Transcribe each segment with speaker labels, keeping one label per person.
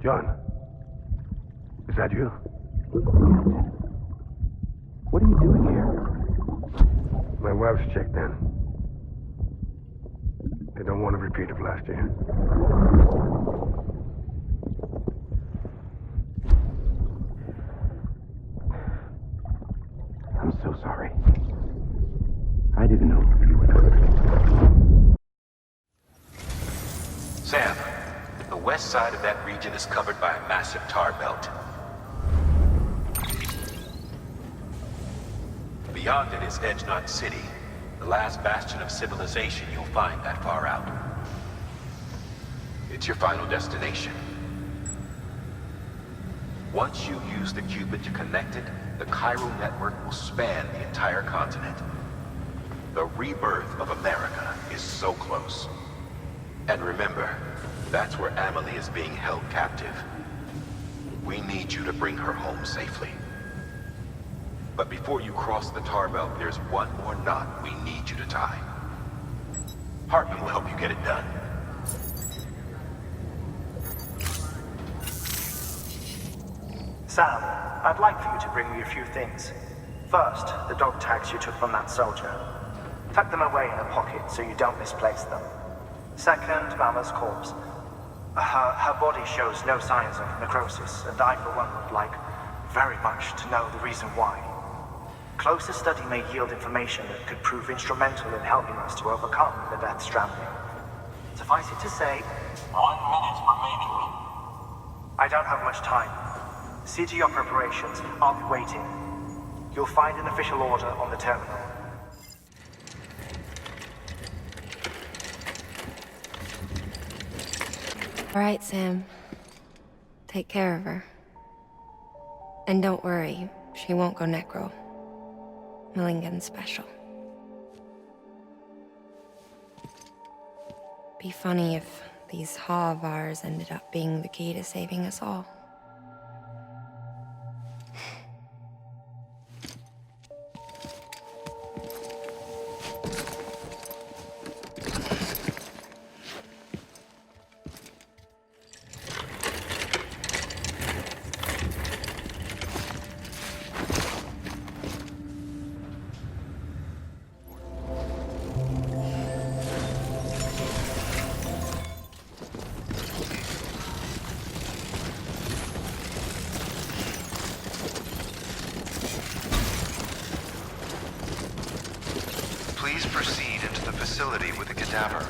Speaker 1: John, is that you?
Speaker 2: What are you doing here?
Speaker 1: My wife's checked in. They don't want a repeat of last year.
Speaker 2: I'm so sorry. I didn't know you were coming.
Speaker 3: Sam, the west side of that region is covered by a massive tar belt. Beyond it is Edgenut City, the last bastion of civilization you'll find that far out. It's your final destination. Once you use the Cupid to connect it, the chiral network will span the entire continent. The rebirth of America is so close. And remember, that's where Amelie is being held captive. We need you to bring her home safely. But before you cross the tar belt, there's one more knot we need you to tie. Heartman will help you get it done.
Speaker 4: Sam, I'd like for you to bring me a few things. First, the dog tags you took from that soldier. Tuck them away in a pocket so you don't misplace them. Second, Mama's corpse. Her body shows no signs of necrosis, and I, for one, would like very much to know the reason why. Closer study may yield information that could prove instrumental in helping us to overcome the Death Stranding. Suffice it to say,
Speaker 5: 1 minute remaining.
Speaker 4: I don't have much time. See to your preparations. I'll be waiting. You'll find an official order on the terminal.
Speaker 6: All right, Sam. Take care of her. And don't worry, she won't go necro. Millingan's special. Be funny if these Ha of ours ended up being the key to saving us all.
Speaker 7: Please proceed into the facility with the cadaver.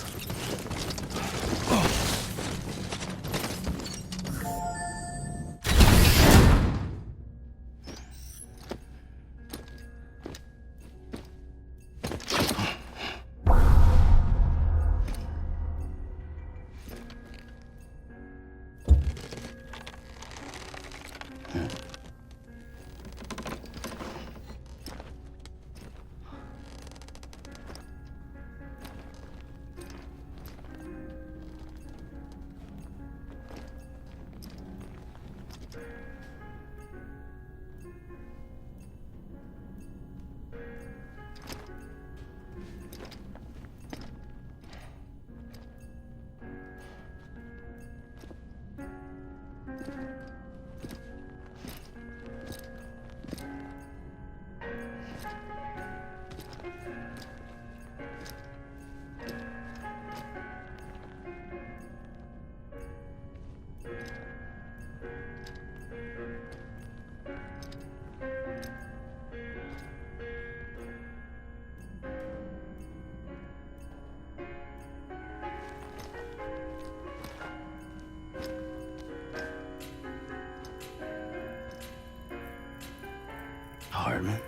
Speaker 2: Heartman.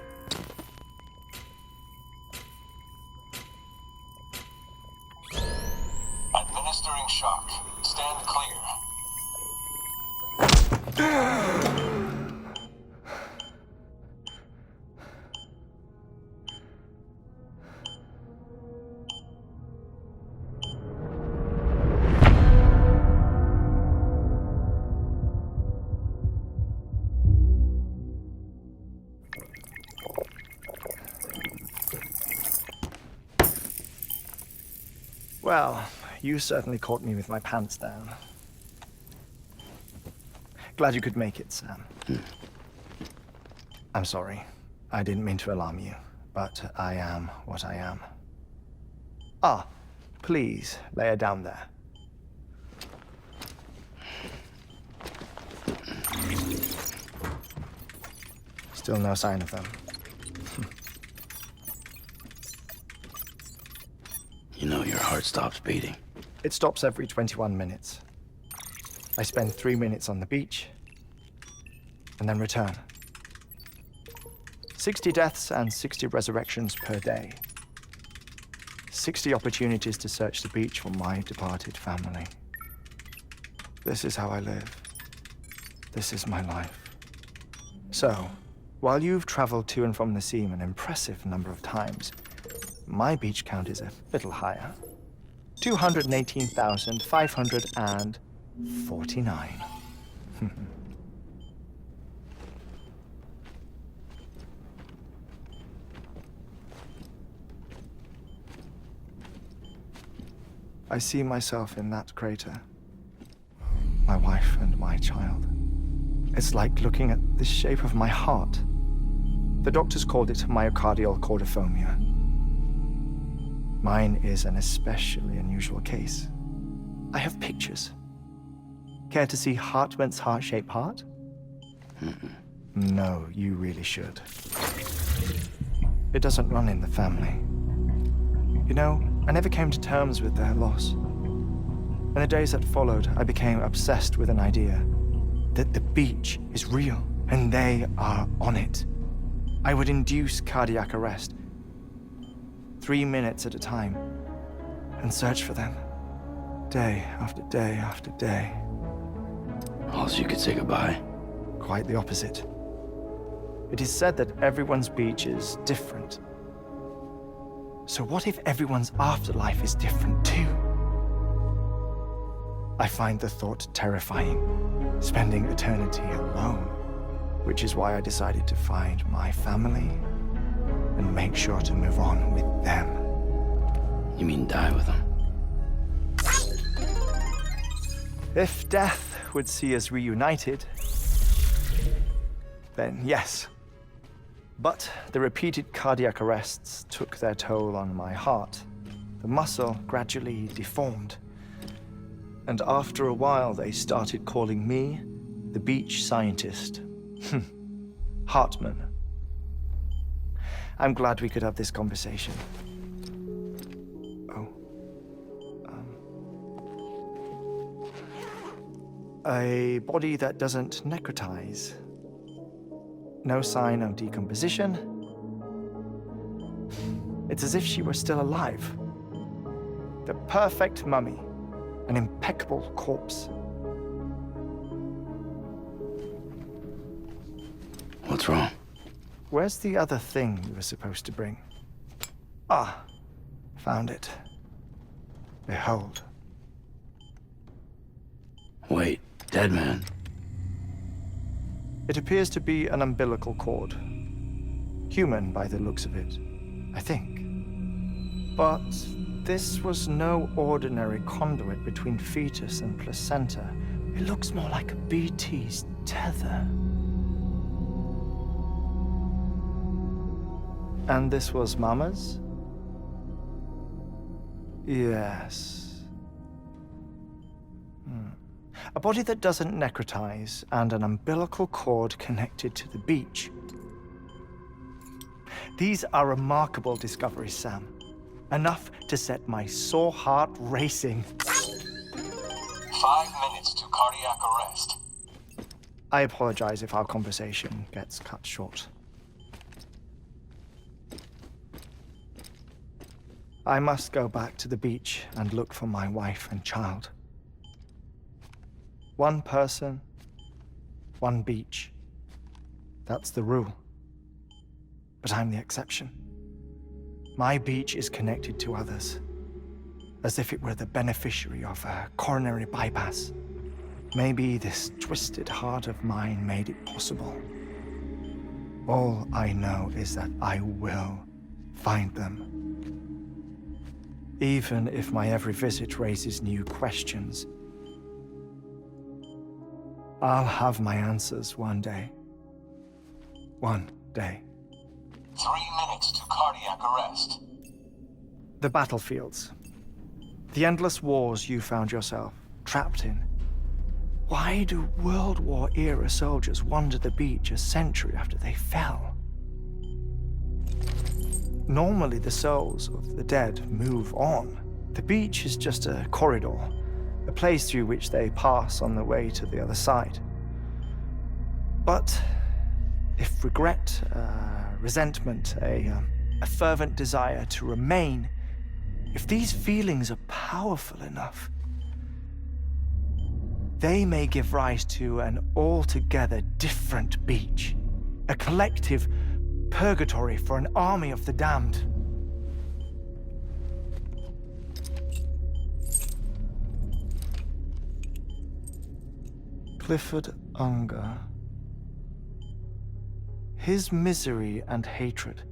Speaker 5: Administering shock. Stand clear.
Speaker 4: Well, you certainly caught me with my pants down. Glad you could make it, Sam. I'm sorry. I didn't mean to alarm you, but I am what I am. Ah, please, lay her down there. Still no sign of them.
Speaker 2: You know your heart stops beating.
Speaker 4: It stops every 21 minutes. I spend 3 minutes on the beach, and then return. 60 deaths and 60 resurrections per day. 60 opportunities to search the beach for my departed family. This is how I live. This is my life. So, while you've traveled to and from the seam an impressive number of times, my beach count is a little higher. 218,549. I see myself in that crater. My wife and my child. It's like looking at the shape of my heart. The doctors called it myocardial cordiformia. Mine is an especially unusual case. I have pictures. Care to see Heartman's heart-shaped heart? No, you really should. It doesn't run in the family. You know, I never came to terms with their loss. In the days that followed, I became obsessed with an idea that the beach is real and they are on it. I would induce cardiac arrest, 3 minutes at a time, and search for them, day after day after day.
Speaker 2: Also, you could say goodbye.
Speaker 4: Quite the opposite. It is said that everyone's beach is different. So what if everyone's afterlife is different too? I find the thought terrifying, spending eternity alone, which is why I decided to find my family and make sure to move on with them.
Speaker 2: You mean die with them?
Speaker 4: If death would see us reunited, then yes. But the repeated cardiac arrests took their toll on my heart. The muscle gradually deformed. And after a while, they started calling me the beach scientist. Heartman. I'm glad we could have this conversation. A body that doesn't necrotize. No sign of decomposition. It's as if she were still alive. The perfect mummy. An impeccable corpse.
Speaker 2: What's wrong?
Speaker 4: Where's the other thing you were supposed to bring? Ah, found it. Behold.
Speaker 2: Wait, dead man.
Speaker 4: It appears to be an umbilical cord. Human by the looks of it, I think. But this was no ordinary conduit between fetus and placenta. It looks more like a BT's tether. And this was Mama's? Yes. A body that doesn't necrotize and an umbilical cord connected to the beach. These are remarkable discoveries, Sam. Enough to set my sore heart racing.
Speaker 5: 5 minutes to cardiac arrest.
Speaker 4: I apologize if our conversation gets cut short. I must go back to the beach and look for my wife and child. One person, one beach. That's the rule. But I'm the exception. My beach is connected to others, as if it were the beneficiary of a coronary bypass. Maybe this twisted heart of mine made it possible. All I know is that I will find them. Even if my every visit raises new questions. I'll have my answers one day. One day.
Speaker 5: 3 minutes to cardiac arrest.
Speaker 4: The battlefields. The endless wars you found yourself trapped in. Why do World War-era soldiers wander the beach a century after they fell? Normally, the souls of the dead move on. The beach is just a corridor, a place through which they pass on the way to the other side. But if regret, resentment, a fervent desire to remain, if these feelings are powerful enough, they may give rise to an altogether different beach, a collective purgatory for an army of the damned. Clifford Unger. His misery and hatred,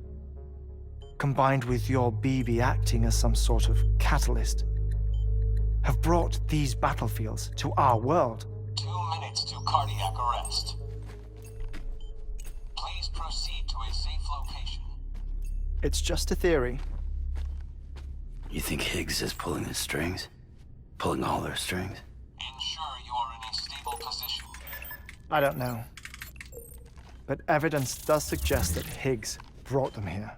Speaker 4: combined with your BB acting as some sort of catalyst, have brought these battlefields to our world.
Speaker 5: 2 minutes to cardiac arrest. Please proceed to a safe location.
Speaker 4: It's just a theory.
Speaker 2: You think Higgs is pulling the strings? Pulling all their strings?
Speaker 5: Ensure you are in a stable position.
Speaker 4: I don't know. But evidence does suggest that Higgs brought them here.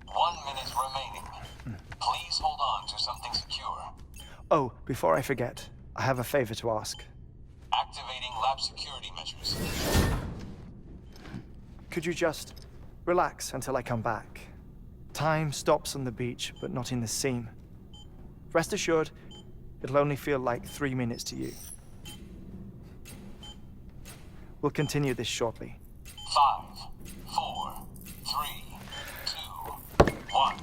Speaker 5: 1 minute remaining. Please hold on to something secure.
Speaker 4: Oh, before I forget, I have a favor to ask.
Speaker 5: Activating lab security measures.
Speaker 4: Could you just relax until I come back? Time stops on the beach, but not in the scene. Rest assured, it'll only feel like 3 minutes to you. We'll continue this shortly.
Speaker 5: 5, 4, 3, 2, 1.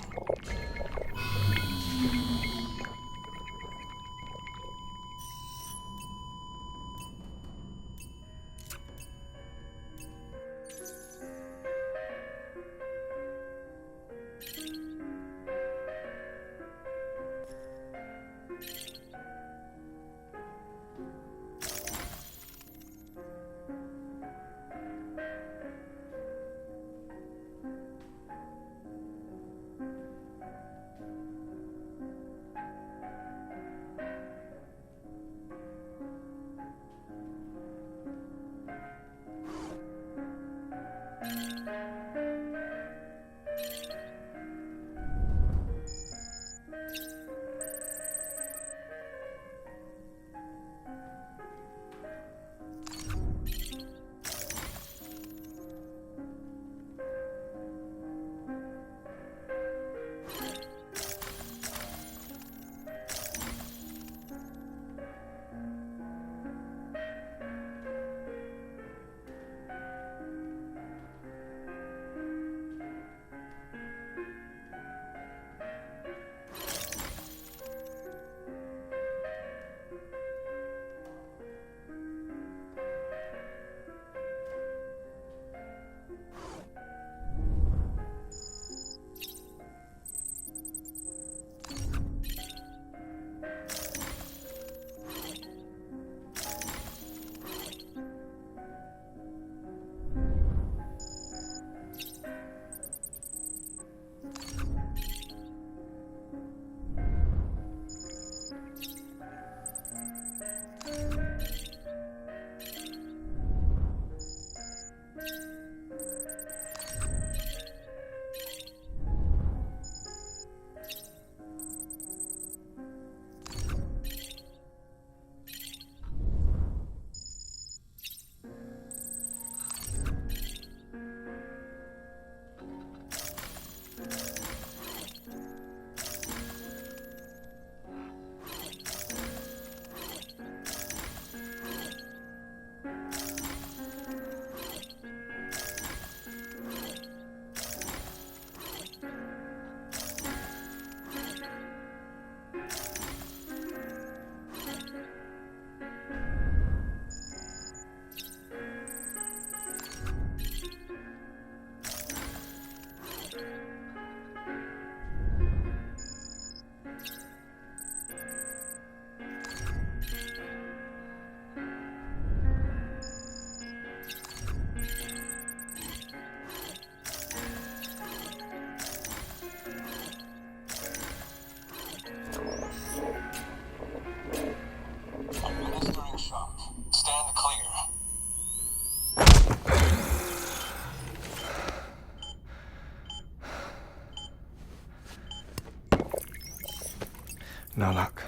Speaker 4: No luck.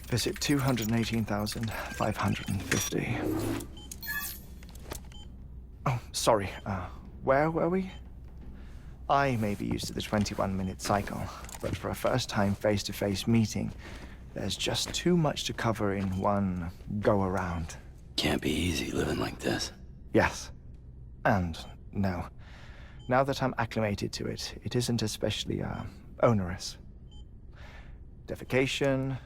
Speaker 4: Visit 218,550. Oh, sorry. Where were we? I may be used to the 21-minute cycle, but for a first-time face-to-face meeting, there's just too much to cover in one go-around.
Speaker 2: Can't be easy living like this.
Speaker 4: Yes. And no. Now that I'm acclimated to it, it isn't especially, onerous. Defecation,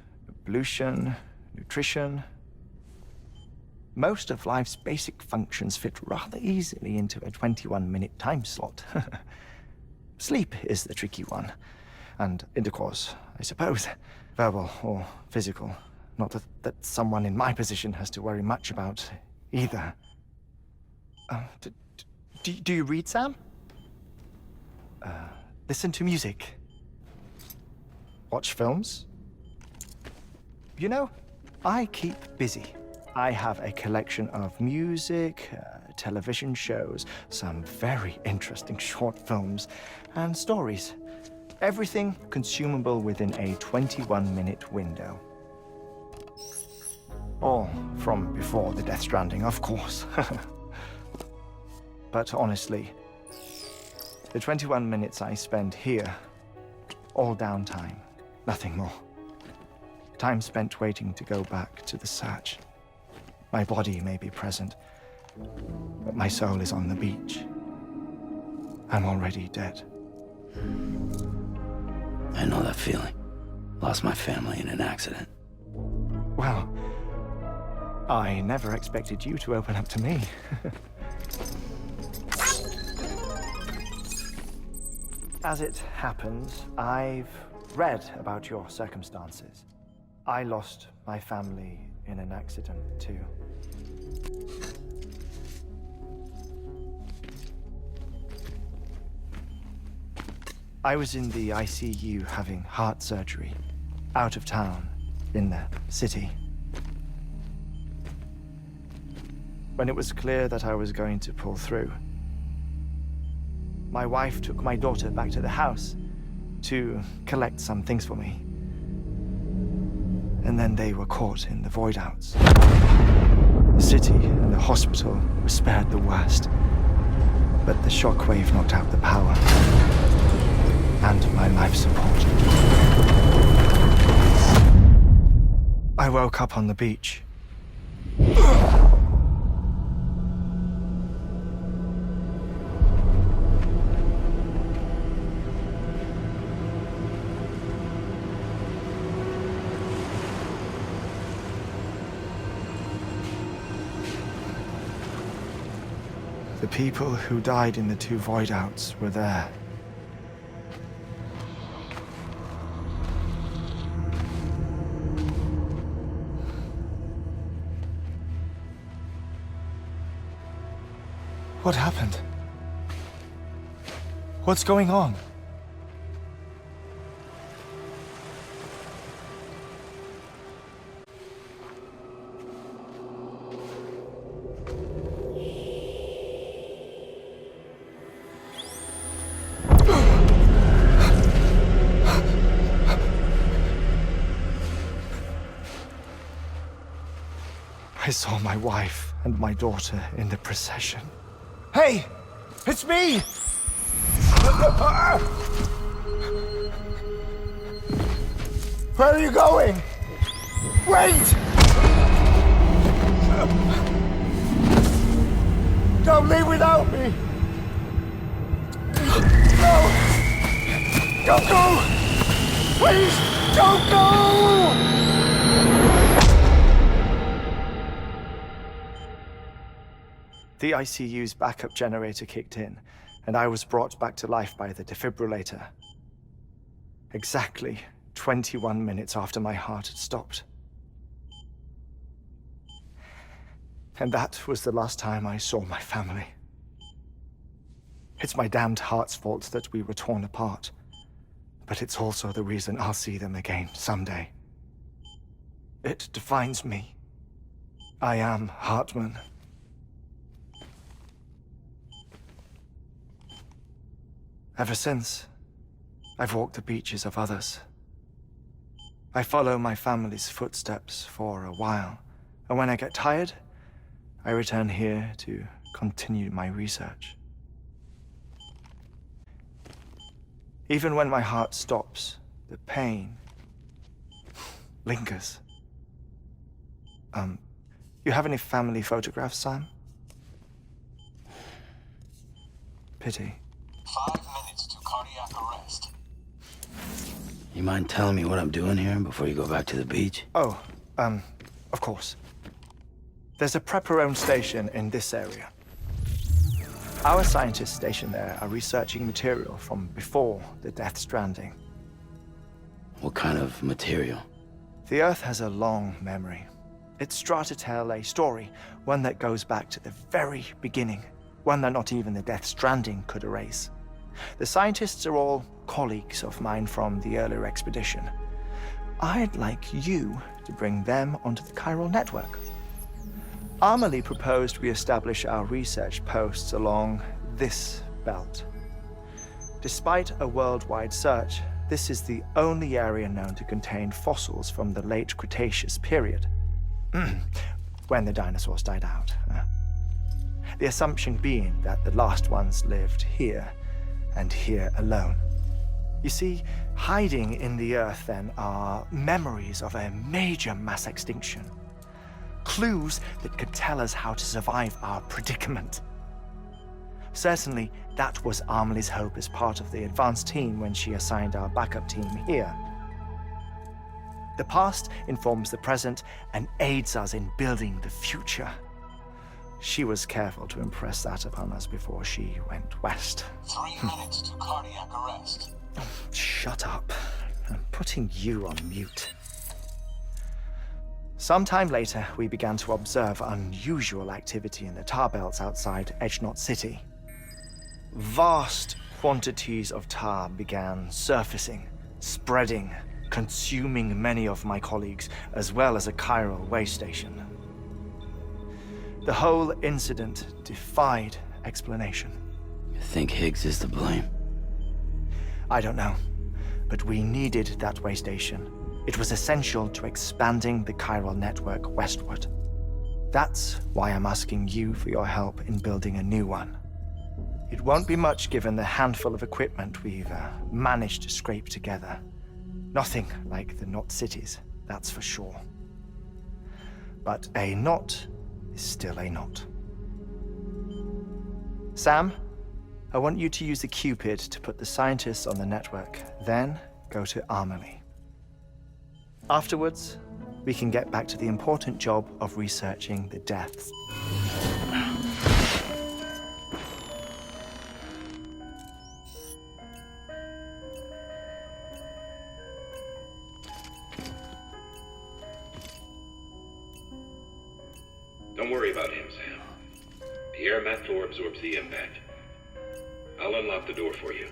Speaker 4: pollution, nutrition. Most of life's basic functions fit rather easily into a 21-minute time slot. Sleep is the tricky one. And intercourse, I suppose. Verbal or physical. Not that someone in my position has to worry much about either. Do you read, Sam? Listen to music. Watch films? You know, I keep busy. I have a collection of music, television shows, some very interesting short films, and stories. Everything consumable within a 21-minute window. All from before the Death Stranding, of course. But honestly, the 21 minutes I spend here, all downtime, nothing more. Time spent waiting to go back to the search. My body may be present, but my soul is on the beach. I'm already dead.
Speaker 2: I know that feeling. Lost my family in an accident.
Speaker 4: Well, I never expected you to open up to me. As it happens, I've read about your circumstances. I lost my family in an accident, too. I was in the ICU having heart surgery, out of town, in the city. When it was clear that I was going to pull through, my wife took my daughter back to the house to collect some things for me. And then they were caught in the void-outs. The city and the hospital were spared the worst, but the shockwave knocked out the power and my life support. I woke up on the beach. The people who died in the two void-outs were there. What happened? What's going on? I saw my wife and my daughter in the procession. Hey! It's me! Where are you going? Wait! Don't leave without me! No! Don't go! Please, don't go! The ICU's backup generator kicked in, and I was brought back to life by the defibrillator. Exactly 21 minutes after my heart had stopped. And that was the last time I saw my family. It's my damned heart's fault that we were torn apart, but it's also the reason I'll see them again someday. It defines me. I am Heartman. Ever since, I've walked the beaches of others,
Speaker 8: I follow my family's footsteps for a while, and when I get tired, I return here to continue my research. Even when my heart stops, the pain lingers. You have any family photographs, Sam? Pity.
Speaker 5: 5 minutes to cardiac arrest.
Speaker 2: You mind telling me what I'm doing here before you go back to the beach?
Speaker 8: Oh, of course. There's a Prepper-owned station in this area. Our scientists stationed there are researching material from before the Death Stranding.
Speaker 2: What kind of material?
Speaker 8: The Earth has a long memory. It's trying to tell a story, one that goes back to the very beginning, one that not even the Death Stranding could erase. The scientists are all colleagues of mine from the earlier expedition. I'd like you to bring them onto the chiral network. Amelie proposed we establish our research posts along this belt. Despite a worldwide search, this is the only area known to contain fossils from the late Cretaceous period, when the dinosaurs died out. The assumption being that the last ones lived here, and here alone. You see, hiding in the Earth then are memories of a major mass extinction. Clues that could tell us how to survive our predicament. Certainly, that was Amelie's hope as part of the advanced team when she assigned our backup team here. The past informs the present and aids us in building the future. She was careful to impress that upon us before she went west.
Speaker 5: 3 minutes to cardiac arrest.
Speaker 8: Shut up. I'm putting you on mute. Sometime later, we began to observe unusual activity in the tar belts outside Edgenot City. Vast quantities of tar began surfacing, spreading, consuming many of my colleagues, as well as a chiral way station. The whole incident defied explanation.
Speaker 2: You think Higgs is to blame?
Speaker 8: I don't know, but we needed that way station. It was essential to expanding the chiral network westward. That's why I'm asking you for your help in building a new one. It won't be much given the handful of equipment we've managed to scrape together. Nothing like the knot cities, that's for sure. But a knot is still a knot. Sam, I want you to use the Cupid to put the scientists on the network, then go to Amelie. Afterwards, we can get back to the important job of researching the deaths.
Speaker 9: Don't worry about him, Sam. The air mat floor absorbs the impact. I'll unlock the door for you.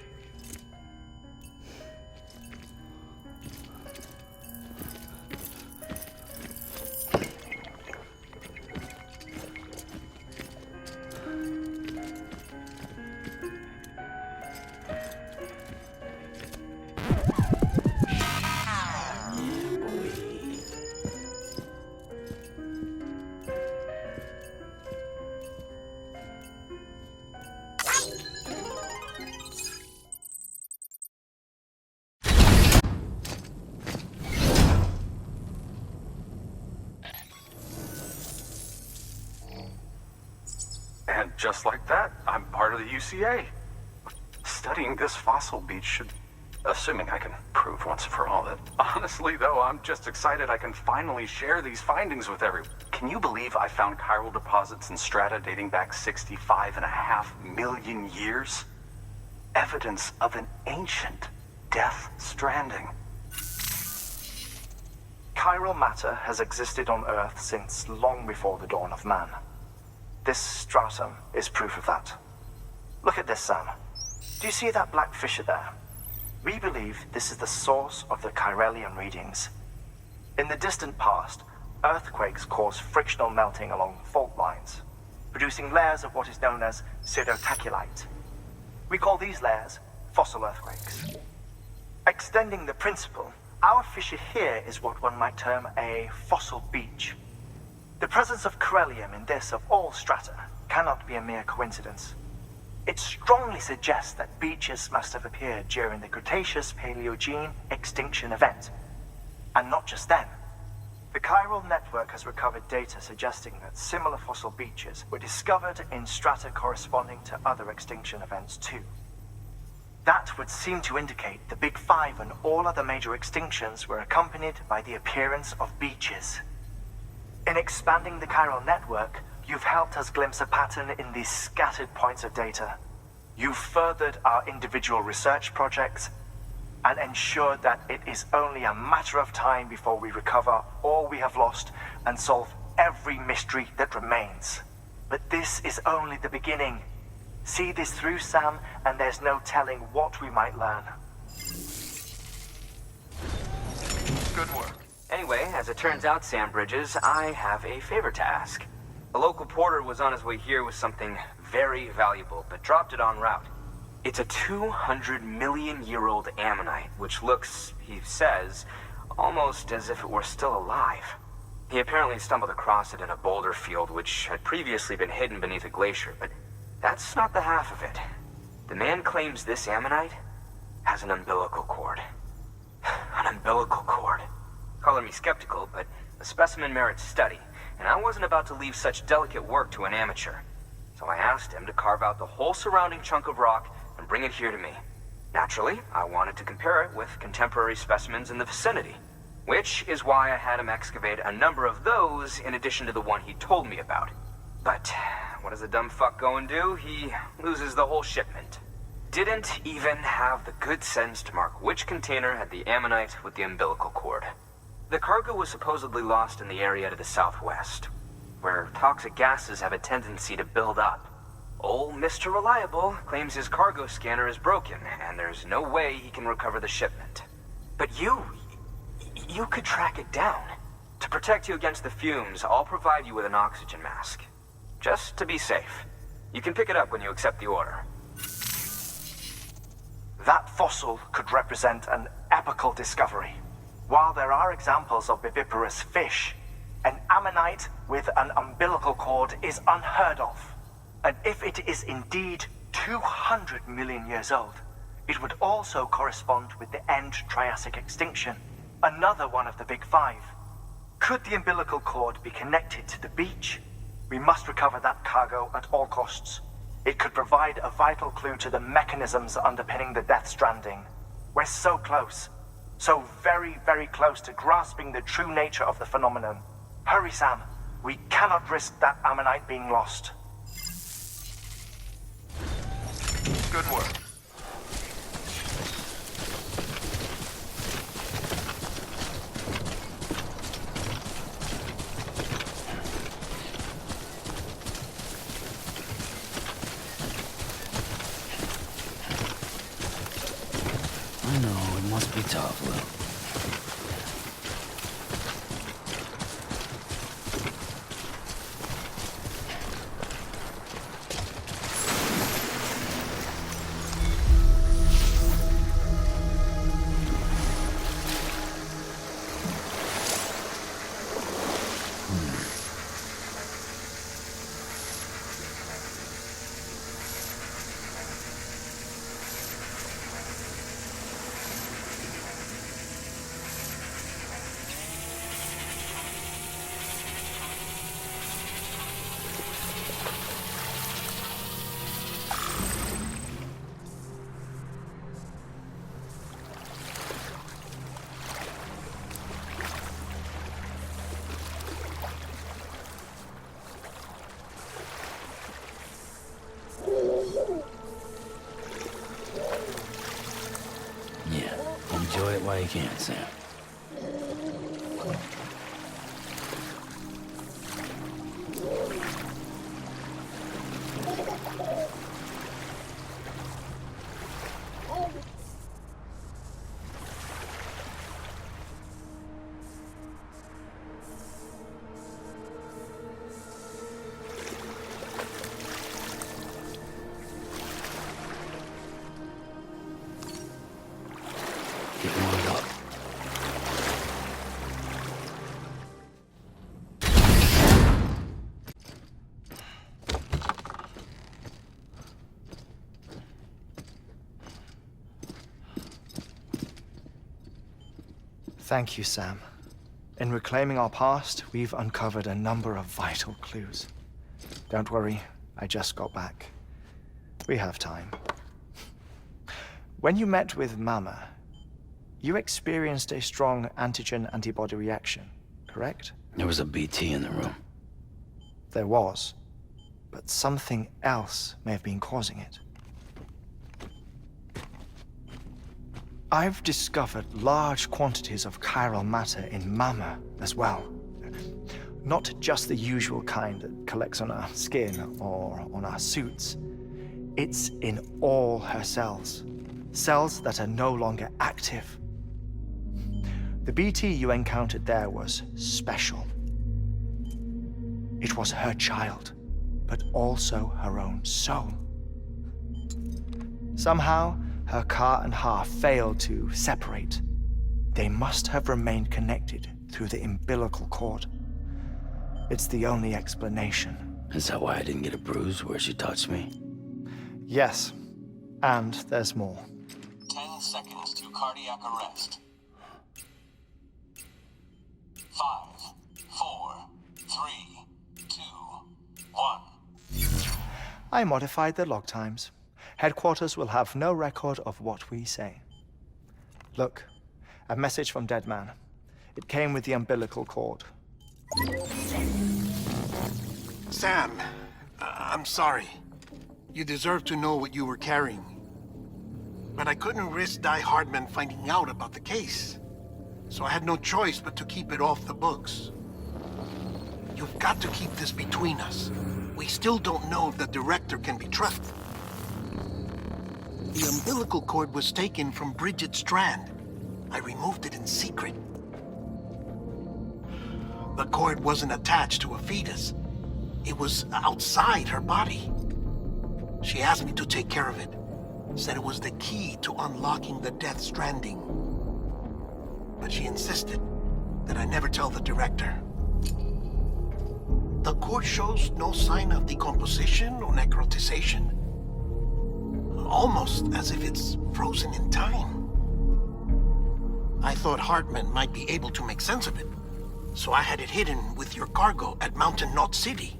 Speaker 10: And just like that, I'm part of the UCA. Studying this fossil beach should... Assuming I can prove once and for all that... Honestly, though, I'm just excited I can finally share these findings with everyone. Can you believe I found chiral deposits in strata dating back 65.5 million years? Evidence of an ancient Death Stranding.
Speaker 4: Chiral matter has existed on Earth since long before the dawn of man. This stratum is proof of that. Look at this, Sam. Do you see that black fissure there? We believe this is the source of the Chiralian readings. In the distant past, earthquakes caused frictional melting along fault lines, producing layers of what is known as pseudotaculite. We call these layers fossil earthquakes. Extending the principle, Our fissure here is what one might term a fossil beach. The presence of corellium in this of all strata cannot be a mere coincidence. It strongly suggests that beaches must have appeared during the Cretaceous-Paleogene extinction event. And not just then. The chiral network has recovered data suggesting that similar fossil beaches were discovered in strata corresponding to other extinction events too. That would seem to indicate the Big Five and all other major extinctions were accompanied by the appearance of beaches. In expanding the chiral network, you've helped us glimpse a pattern in these scattered points of data. You've furthered our individual research projects and ensured that it is only a matter of time before we recover all we have lost and solve every mystery that remains. But this is only the beginning. See this through, Sam, and there's no telling what we might learn.
Speaker 10: Good work.
Speaker 11: Anyway, as it turns out, Sam Bridges, I have a favor to ask. A local porter was on his way here with something very valuable, but dropped it en route. It's a 200-million-year-old ammonite, which looks, he says, almost as if it were still alive. He apparently stumbled across it in a boulder field which had previously been hidden beneath a glacier, but that's not the half of it. The man claims this ammonite has an umbilical cord. An umbilical cord. Color me skeptical, but the specimen merits study, and I wasn't about to leave such delicate work to an amateur. So I asked him to carve out the whole surrounding chunk of rock and bring it here to me. Naturally, I wanted to compare it with contemporary specimens in the vicinity, which is why I had him excavate a number of those in addition to the one he told me about. But what does the dumb fuck go and do? He loses the whole shipment. Didn't even have the good sense to mark which container had the ammonite with the umbilical cord. The cargo was supposedly lost in the area to the southwest, where toxic gases have a tendency to build up. Old Mr. Reliable claims his cargo scanner is broken, and there's no way he can recover the shipment. But you could track it down. To protect you against the fumes, I'll provide you with an oxygen mask. Just to be safe. You can pick it up when you accept the order.
Speaker 4: That fossil could represent an epical discovery. While there are examples of viviparous fish, an ammonite with an umbilical cord is unheard of. And if it is indeed 200 million years old, it would also correspond with the end Triassic extinction, another one of the Big Five. Could the umbilical cord be connected to the beach? We must recover that cargo at all costs. It could provide a vital clue to the mechanisms underpinning the Death Stranding. We're so close. So very, very close to grasping the true nature of the phenomenon. Hurry, Sam. We cannot risk that ammonite being lost.
Speaker 10: Good work.
Speaker 2: I know, it must be tough, Will. Enjoy it while you can, Sam. Get warmed up.
Speaker 8: Thank you, Sam. In reclaiming our past, we've uncovered a number of vital clues. Don't worry, I just got back. We have time. When you met with Mama, you experienced a strong antigen-antibody reaction, correct?
Speaker 2: There was a BT in the room.
Speaker 8: There was, but something else may have been causing it. I've discovered large quantities of chiral matter in Mama as well. Not just the usual kind that collects on our skin or on our suits. It's in all her cells. Cells that are no longer active. The BT you encountered there was special. It was her child, but also her own soul. Somehow, her car and half failed to separate. They must have remained connected through the umbilical cord. It's the only explanation.
Speaker 2: Is that why I didn't get a bruise where she touched me?
Speaker 8: Yes, and there's more.
Speaker 5: 10 seconds to cardiac arrest. 5, 4, 3, 2, 1.
Speaker 8: I modified the log times. Headquarters will have no record of what we say. Look, a message from Dead Man. It came with the umbilical cord.
Speaker 1: Sam, I'm sorry. You deserve to know what you were carrying. But I couldn't risk Heartman finding out about the case. So I had no choice but to keep it off the books. You've got to keep this between us. We still don't know if the director can be trusted. The umbilical cord was taken from Bridget Strand. I removed it in secret. The cord wasn't attached to a fetus. It was outside her body. She asked me to take care of it. Said it was the key to unlocking the Death Stranding. But she insisted that I never tell the director. The cord shows no sign of decomposition or necrotization. Almost as if it's frozen in time. I thought Heartman might be able to make sense of it, so I had it hidden with your cargo at Mountain Knot City.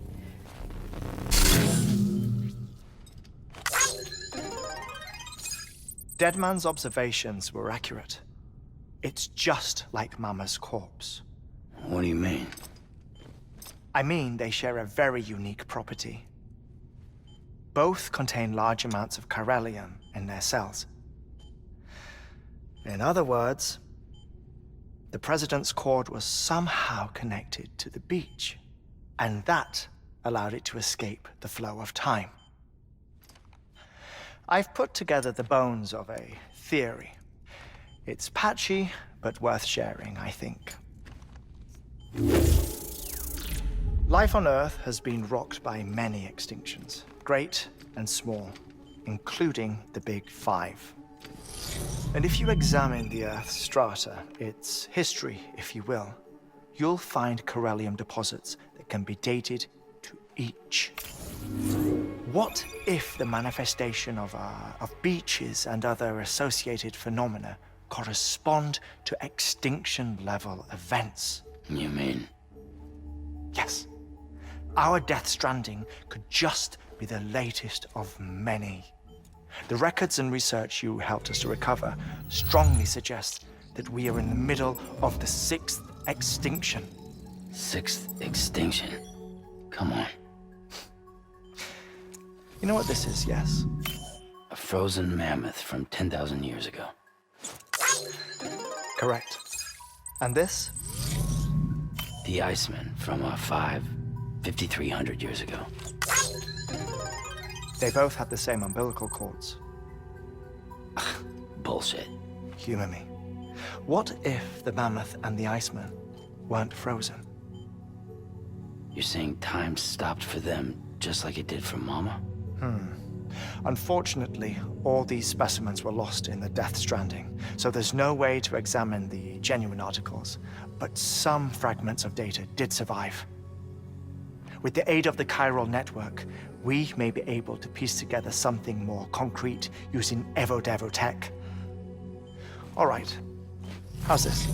Speaker 8: Deadman's observations were accurate. It's just like Mama's corpse.
Speaker 2: What do you mean?
Speaker 8: I mean, they share a very unique property. Both contain large amounts of chiralium in their cells. In other words, the President's cord was somehow connected to the beach, and that allowed it to escape the flow of time. I've put together the bones of a theory. It's patchy, but worth sharing, I think. Life on Earth has been rocked by many extinctions, great and small, including the Big Five. And if you examine the Earth's strata, its history, if you will, you'll find chiralium deposits that can be dated to each. What if the manifestation of beaches and other associated phenomena correspond to extinction-level events?
Speaker 2: You mean?
Speaker 8: Yes. Our Death Stranding could just be the latest of many. The records and research you helped us to recover strongly suggest that we are in the middle of the 6th extinction.
Speaker 2: 6th extinction? Come on.
Speaker 8: You know what this is, yes?
Speaker 2: A frozen mammoth from 10,000 years ago.
Speaker 8: Correct. And this?
Speaker 2: The Iceman from 5,300 years ago.
Speaker 8: They both had the same umbilical cords.
Speaker 2: Bullshit.
Speaker 8: Humor me. What if the mammoth and the Iceman weren't frozen?
Speaker 2: You're saying time stopped for them just like it did for Mama?
Speaker 8: Unfortunately, all these specimens were lost in the Death Stranding, so there's no way to examine the genuine articles, but some fragments of data did survive. With the aid of the chiral network, we may be able to piece together something more concrete using Evo-Devo tech. All right, how's this?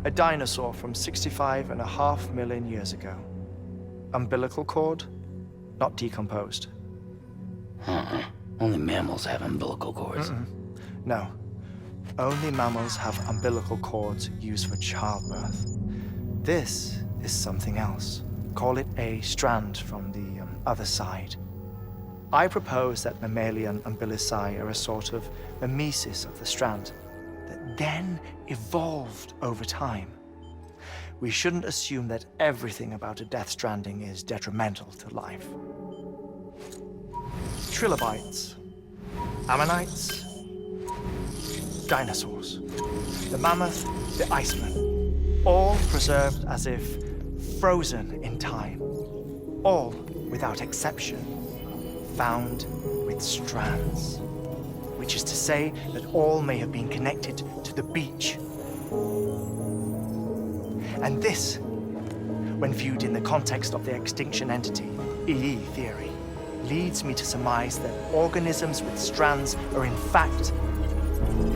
Speaker 8: A dinosaur from 65.5 million years ago. Umbilical cord, not decomposed.
Speaker 12: Only mammals have umbilical cords.
Speaker 8: No. Only mammals have umbilical cords used for childbirth. This is something else. Call it a strand from the other side. I propose that mammalian umbilici are a sort of mimesis of the strand that then evolved over time. We shouldn't assume that everything about a Death Stranding is detrimental to life. Trilobites, ammonites, dinosaurs, the mammoth, the Iceman, all preserved as if frozen in time, all, without exception, found with strands, which is to say that all may have been connected to the beach. And this, when viewed in the context of the extinction entity, EE theory, leads me to surmise that organisms with strands are in fact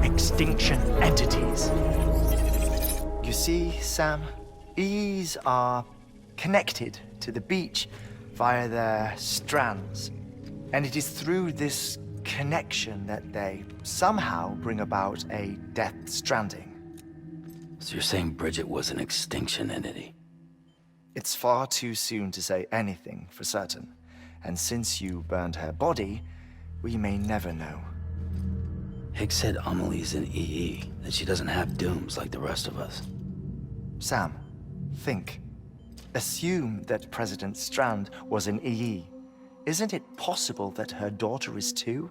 Speaker 8: extinction entities. You see, Sam, EEs are connected to the beach via their strands. And it is through this connection that they somehow bring about a Death Stranding.
Speaker 12: So you're saying Bridget was an extinction entity?
Speaker 8: It's far too soon to say anything for certain. And since you burned her body, we may never know.
Speaker 12: Higgs said Amelie's an EE, that she doesn't have dooms like the rest of us.
Speaker 8: Sam, think. Assume that President Strand was an EE. Isn't it possible that her daughter is too?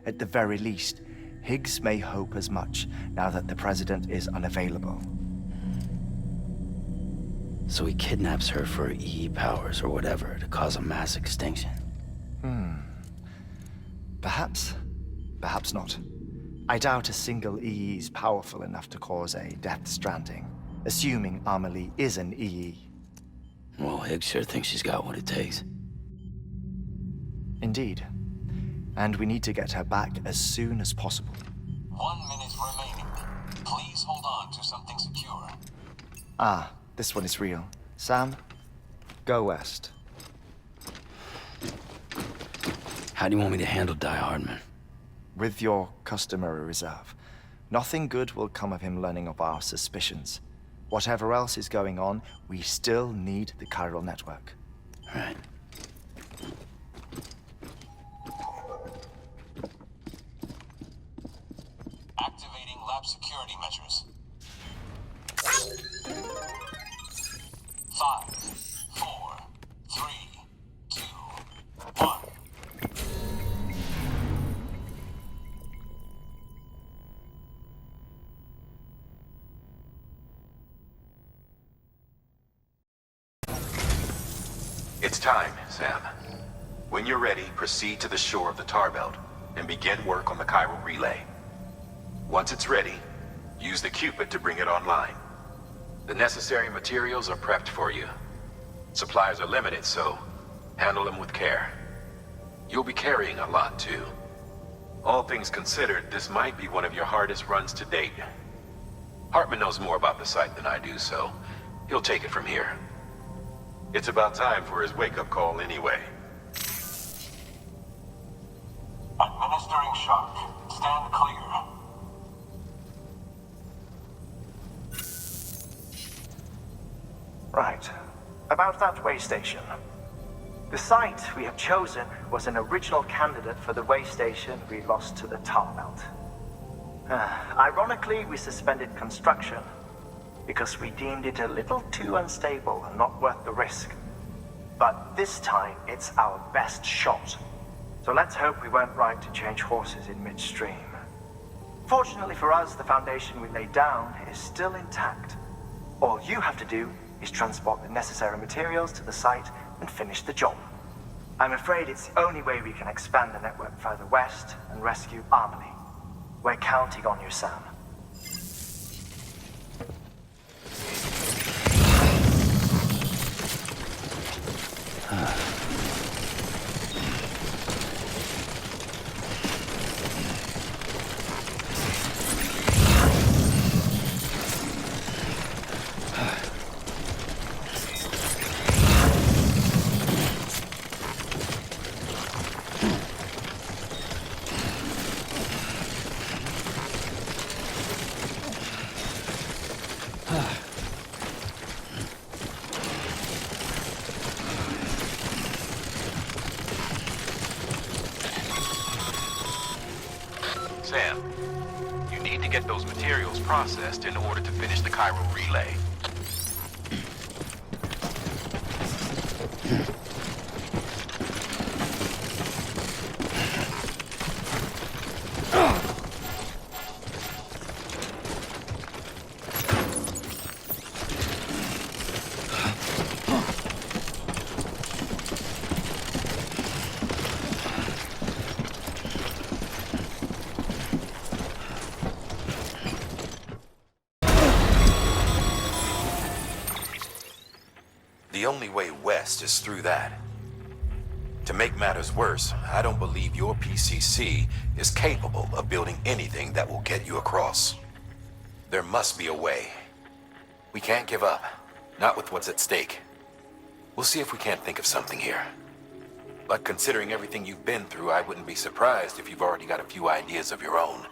Speaker 8: At the very least, Higgs may hope as much now that the president is unavailable.
Speaker 12: So he kidnaps her for EE powers or whatever to cause a mass extinction.
Speaker 8: Perhaps. Perhaps not. I doubt a single EE is powerful enough to cause a Death Stranding, assuming Amelie is an EE.
Speaker 12: Well, Higgs sure thinks she's got what it takes.
Speaker 8: Indeed. And we need to get her back as soon as possible.
Speaker 5: 1 minute remaining. Please hold on to something secure.
Speaker 8: Ah, this one is real. Sam, go west.
Speaker 12: How do you want me to handle Die Hardman?
Speaker 8: With your customary reserve. Nothing good will come of him learning of our suspicions. Whatever else is going on, we still need the chiral network.
Speaker 12: Right.
Speaker 5: Activating lab security measures. 5, 4, 3, 2, 1.
Speaker 3: It's time, Sam. When you're ready, proceed to the shore of the tar belt and begin work on the chiral relay. Once it's ready, use the Cupid to bring it online. The necessary materials are prepped for you. Supplies are limited, so handle them with care. You'll be carrying a lot, too. All things considered, this might be one of your hardest runs to date. Heartman knows more about the site than I do, so he'll take it from here. It's about time for his wake-up call anyway.
Speaker 5: Administering shock. Stand clear.
Speaker 4: Right. About that way station. The site we have chosen was an original candidate for the way station we lost to the tar belt. Ironically, we suspended construction because we deemed it a little too unstable and not worth the risk. But this time, it's our best shot. So let's hope we weren't right to change horses in midstream. Fortunately for us, the foundation we laid down is still intact. All you have to do is transport the necessary materials to the site and finish the job. I'm afraid it's the only way we can expand the network further west and rescue Amelie. We're counting on you, Sam.
Speaker 3: Sam, you need to get those materials processed in order to finish the Cairo relay. The only way west is through that. To make matters worse, I don't believe your PCC is capable of building anything that will get you across. There must be a way. We can't give up, not with what's at stake. We'll see if we can't think of something here. But considering everything you've been through, I wouldn't be surprised if you've already got a few ideas of your own.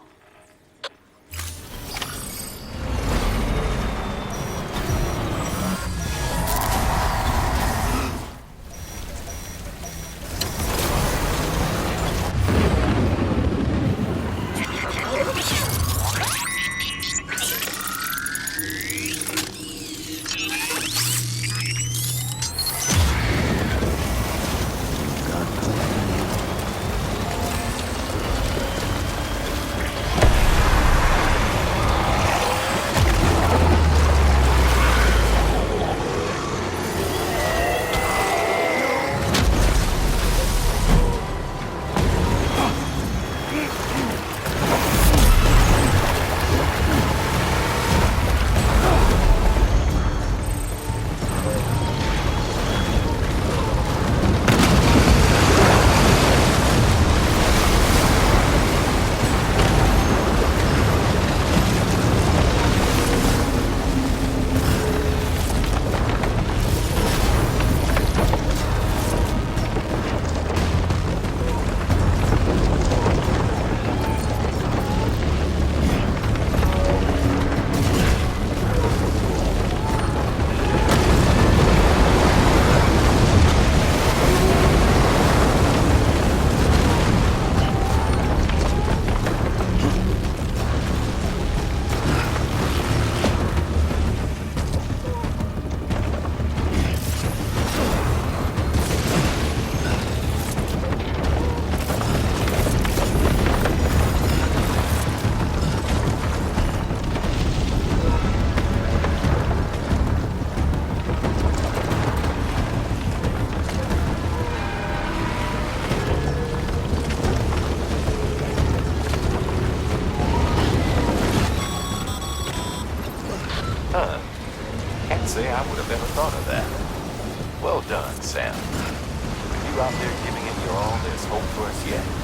Speaker 3: Can't say I would have ever thought of that. Well done, Sam. You out there giving it your all, there's hope for us yet.